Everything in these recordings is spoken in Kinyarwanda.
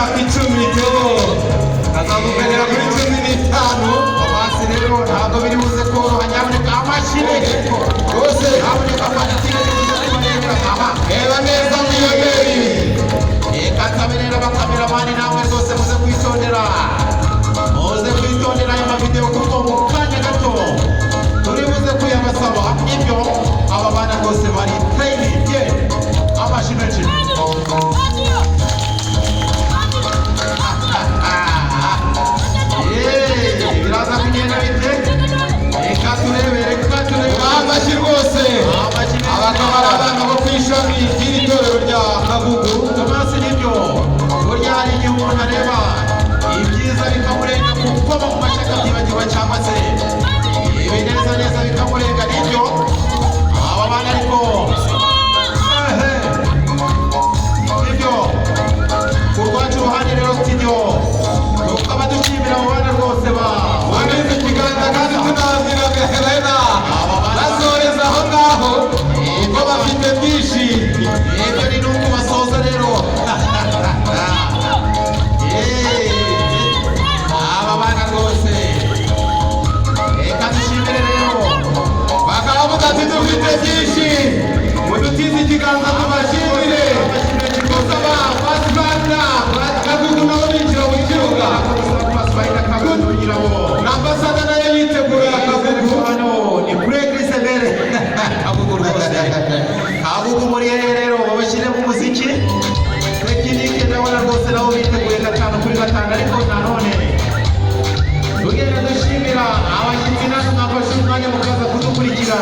imyaka 10 Theo azagukenera kuri 15 basi rero ntabwo biri buze koroha nyaboneka amashire rwose haboneka amatike reba neza mwiyogeri katabirera bakameramani namwe rwose muze kwitondera ayo mavideo kuko mu kanya gato turi buze kuyabasaba ibyo aba bana rwose bari training amashine biraza kugenda bite reka turebe amashyi rwose abakaba ari abana bo ku ishami ry'iri torero rya Kagugu Tomasi nibyo burya hari igihe umuntu areba ibyiza bikamurenga kuko mu mashyaka byibagirwa cyangwa se ibineza neza bikamurenga nibyo aba bana ariko nibyo ku rwacu ruhande rero studio tukaba dushimira abo bana rwose baneze ikiganza kandi tunazira Helena bazoreza aho ngaho kuko bafite byinshi ibyo ni nuko basoza rero aba bana rwose reka dushimire rero bakaba bavuga ati dufite byinshi mudutize ikiganza tubashimire gusaba Pasipana Kagugu nabo binjira mu kibuga na ambasada nayo yitegura Kagugu hano ni Fredri Severe Kagugu rwose Kagugu muri rero babashyire mu muziki tekinike ndabona rwose nabo biteguye 5-5 ariko nanone tugenda dushimira abashyitsi natwe mwafashe umwanya mukaza kudukurikira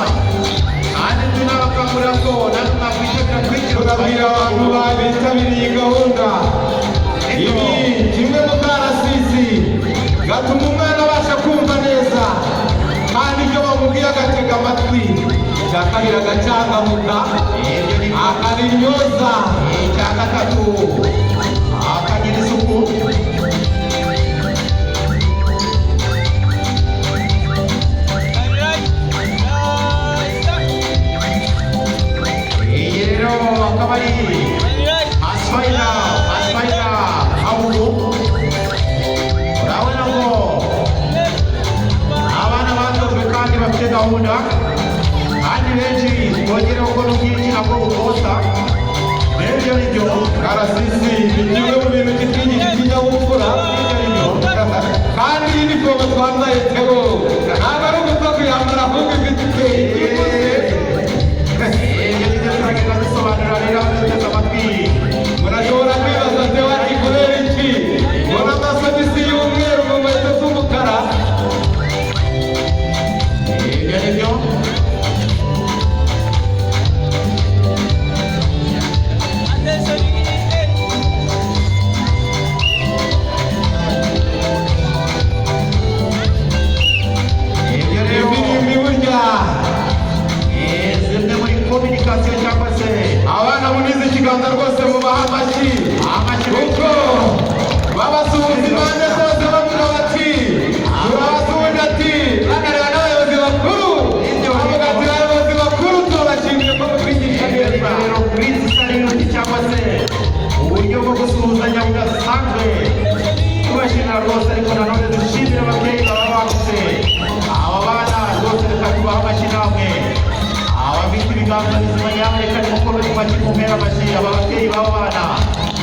kandi tunabakangurira ko natwe mwakwitegura kurikira abantu bitabiriye gahunda ibi kimwe mu karasisi gatuma umwana abasha kumva neza kandi ibyo bamubwiye agatega amatwi cyakabiri agacangamuka akarinyoza icya gatatu akagira isuku iyi rero akaba ari Asfaina Kagugu urabona ko abana batojwe kandi bafite gahunda kandi benshi bongera gukora ubwinshi nabwo bukosa n'ibyo nibyo karasisi ni kimwe mu bintu kitwigisha ikinyabupfura kandi inifomu twambaye Theo ntabwo ari ugusa kuyambara ahubwo ifite turagenda dusobanurira rero abateze amatwi murashobora kwibaza Theo ati kubera iki mbona amasogisi y'umweru mu nkweto z'umukara ibyo nibyo communication cyangwa se abana munize ikiganza rwose mu bahamashi kuko babasuhuza impande zose bavuga bati turabasuhuje ati bakareba n'abayobozi bakuru bavuga ati abayobozi bakuru tubashimiye ko mutwigisha neza rero kwisi saluti cyangwa se uburyo bwo gusuhuzanya budasanzwe tubashimira rwose ariko nanone dushimira ababyeyi baba bagutse aba bana rwose reka tubaha amashyi namwe abafite ibiganza bizima nyamuneka nimukoro nimubakimumera amashyi ababyeyi b'abana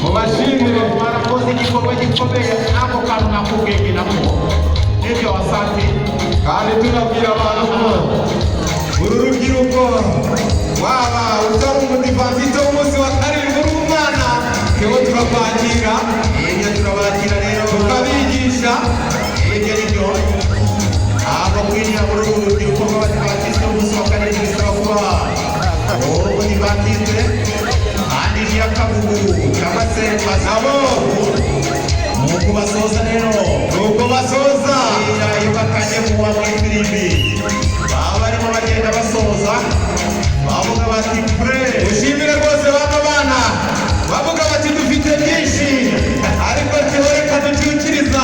mubashimire barakoze igikorwa gikomeye n'ako kantu nakubwenge nako nibyo wasante kandi tunabwira abantu ko uru rubyiruko waba utari umudivantiste w'umunsi wa karindwi uri umwana twebwe turakwakira ibyo turabakira rero tukabigisha ibyo nibyo abo kwinjira muri uru rubyiruko rw'abadivantiste w'umunsi wa karindwi bisaba kuba umudivantiste kandi ya Kagugu cyangwa se Masabo nuko basoza rero nuko basoza iyo bakanye mu wa mw'ifirimbi baba barimo bagenda basoza bavuga bati pre ushimire rwose bano bana bavuga bati dufite byinshi ariko teoreka ducyukiriza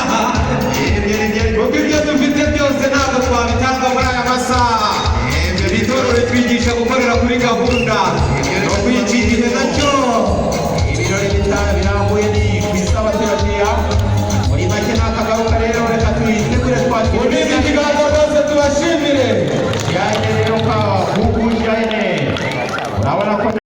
kuko ibyo dufite byose ntabwo twabitanga muri aya masaha ibyo bitorore twigisha gukorera kuri gahunda